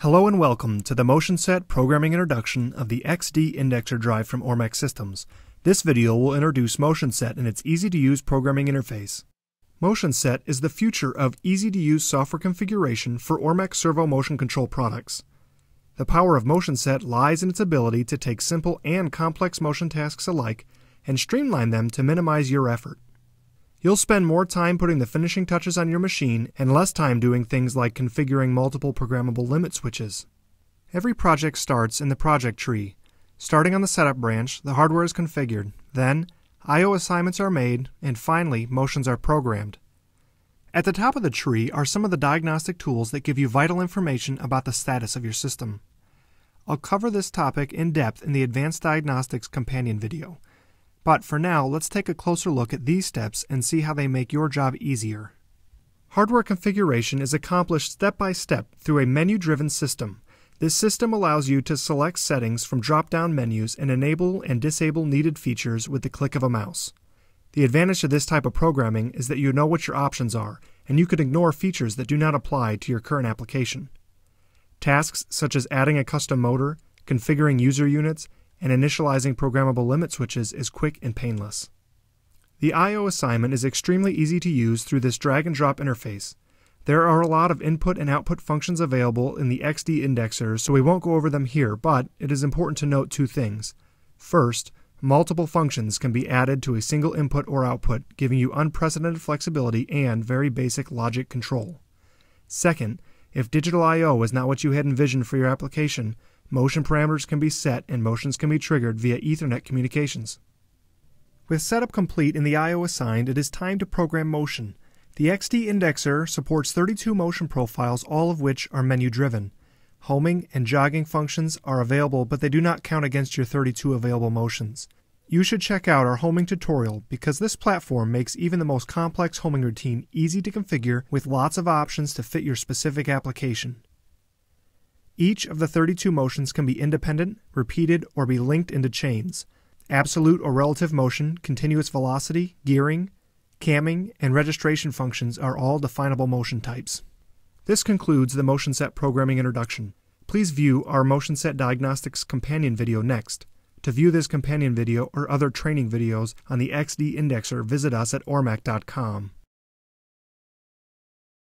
Hello and welcome to the MotionSet programming introduction of the XD Indexer drive from Ormac Systems. This video will introduce MotionSet and its easy-to-use programming interface. MotionSet is the future of easy-to-use software configuration for Ormac servo motion control products. The power of MotionSet lies in its ability to take simple and complex motion tasks alike and streamline them to minimize your effort. You'll spend more time putting the finishing touches on your machine and less time doing things like configuring multiple programmable limit switches. Every project starts in the project tree. Starting on the setup branch, the hardware is configured. Then, I/O assignments are made, and finally, motions are programmed. At the top of the tree are some of the diagnostic tools that give you vital information about the status of your system. I'll cover this topic in depth in the Advanced Diagnostics companion video. But for now, let's take a closer look at these steps and see how they make your job easier. Hardware configuration is accomplished step by step through a menu-driven system. This system allows you to select settings from drop-down menus and enable and disable needed features with the click of a mouse. The advantage to this type of programming is that you know what your options are, and you can ignore features that do not apply to your current application. Tasks such as adding a custom motor, configuring user units, and initializing programmable limit switches is quick and painless. The I/O assignment is extremely easy to use through this drag-and-drop interface. There are a lot of input and output functions available in the XD indexer, so we won't go over them here, but it is important to note two things. First, multiple functions can be added to a single input or output, giving you unprecedented flexibility and very basic logic control. Second, if digital I/O is not what you had envisioned for your application, motion parameters can be set and motions can be triggered via Ethernet communications. With setup complete in the I/O assigned, it is time to program motion. The XD indexer supports 32 motion profiles, all of which are menu-driven. Homing and jogging functions are available, but they do not count against your 32 available motions. You should check out our homing tutorial because this platform makes even the most complex homing routine easy to configure with lots of options to fit your specific application. Each of the 32 motions can be independent, repeated, or be linked into chains. Absolute or relative motion, continuous velocity, gearing, camming, and registration functions are all definable motion types. This concludes the MotionSet programming introduction. Please view our MotionSet Diagnostics companion video next. To view this companion video or other training videos on the XD Indexer, visit us at ormac.com.